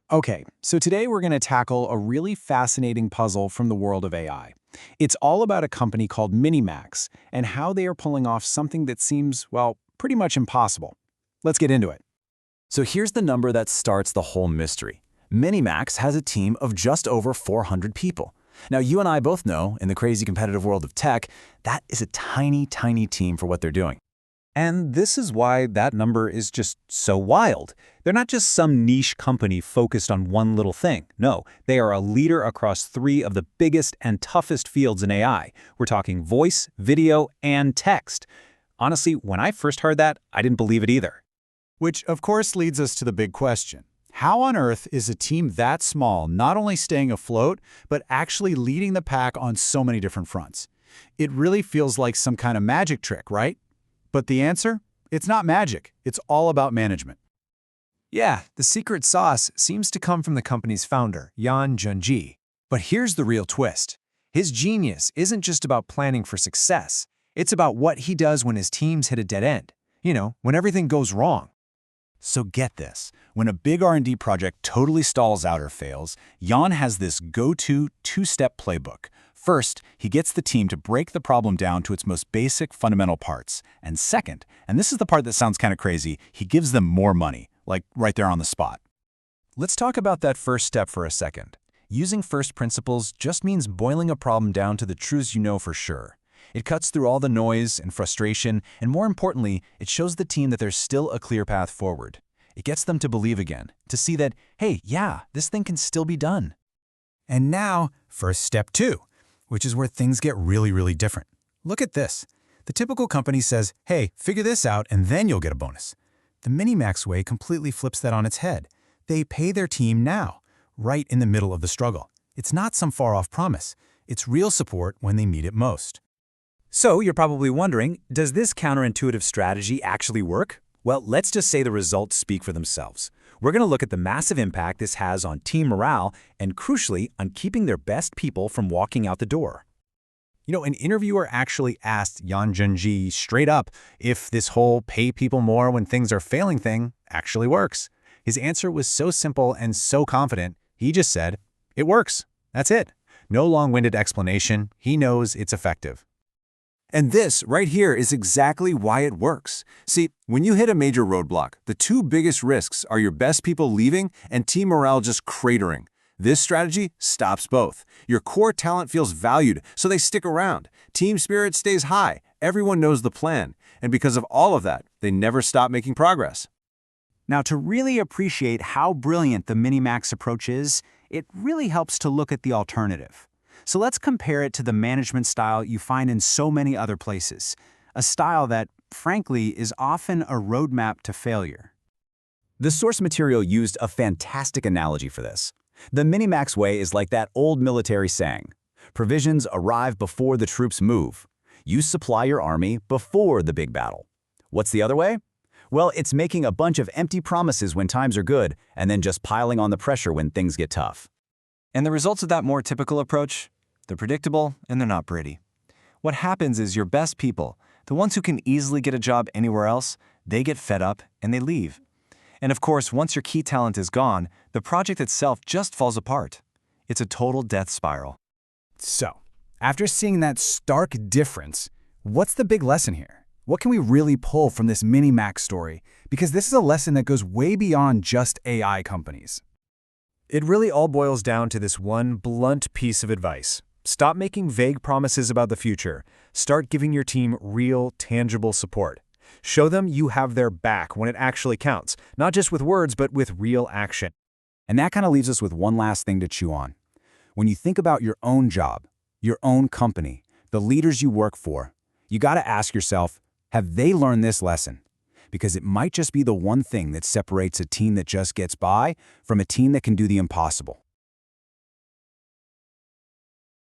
Okay, so today we're going to tackle a really fascinating puzzle from the world of AI. It's all about a company called MiniMax and how they are pulling off something that seems, well, pretty much impossible. Let's get into it. So here's the number that starts the whole mystery. MiniMax has a team of just over 400 people. Now, you and I both know, in the crazy competitive world of tech, that is a tiny, tiny team for what they're doing. And this is why that number is just so wild. They're not just some niche company focused on one little thing. No, they are a leader across three of the biggest and toughest fields in AI. We're talking voice, video, and text. Honestly, when I first heard that, I didn't believe it either. Which, of course, leads us to the big question. How on earth is a team that small not only staying afloat, but actually leading the pack on so many different fronts? It really feels like some kind of magic trick, right? But the answer? It's not magic. It's all about management. Yeah, the secret sauce seems to come from the company's founder, Yan Junji. But here's the real twist. His genius isn't just about planning for success. It's about what he does when his teams hit a dead end. You know, when everything goes wrong. So get this. When a big R&D project totally stalls out or fails, Jan has this go-to two-step playbook. First, he gets the team to break the problem down to its most basic fundamental parts. And second, and this is the part that sounds kind of crazy, he gives them more money, like right there on the spot. Let's talk about that first step for a second. Using first principles just means boiling a problem down to the truths you know for sure. It cuts through all the noise and frustration, and more importantly, it shows the team that there's still a clear path forward. It gets them to believe again, to see that, hey, yeah, this thing can still be done. And now, for step 2, which is where things get really different. Look at this. The typical company says, hey, figure this out and then you'll get a bonus. The MiniMax way completely flips that on its head. They pay their team now, right in the middle of the struggle. It's not some far-off promise. It's real support when they need it most. So you're probably wondering, does this counterintuitive strategy actually work? Well, let's just say the results speak for themselves. We're going to look at the massive impact this has on team morale and, crucially, on keeping their best people from walking out the door. You know, an interviewer actually asked Yan Junji straight up if this whole pay people more when things are failing thing actually works. His answer was so simple and so confident, he just said, it works. That's it. No long-winded explanation. He knows it's effective. And this right here is exactly why it works. See, when you hit a major roadblock, the two biggest risks are your best people leaving and team morale just cratering. This strategy stops both. Your core talent feels valued, so they stick around. Team spirit stays high. Everyone knows the plan. And because of all of that, they never stop making progress. Now, to really appreciate how brilliant the MiniMax approach is, it really helps to look at the alternative. So let's compare it to the management style you find in so many other places, a style that, frankly, is often a roadmap to failure. The source material used a fantastic analogy for this. The MiniMax way is like that old military saying, provisions arrive before the troops move. You supply your army before the big battle. What's the other way? Well, it's making a bunch of empty promises when times are good and then just piling on the pressure when things get tough. And the results of that more typical approach? They're predictable and they're not pretty. What happens is your best people, the ones who can easily get a job anywhere else, they get fed up and they leave. And of course, once your key talent is gone, the project itself just falls apart. It's a total death spiral. So, after seeing that stark difference, what's the big lesson here? What can we really pull from this MiniMax story? Because this is a lesson that goes way beyond just AI companies. It really all boils down to this one blunt piece of advice. Stop making vague promises about the future. Start giving your team real, tangible support. Show them you have their back when it actually counts, not just with words, but with real action. And that kind of leaves us with one last thing to chew on. When you think about your own job, your own company, the leaders you work for, you got to ask yourself, have they learned this lesson? Because it might just be the one thing that separates a team that just gets by from a team that can do the impossible.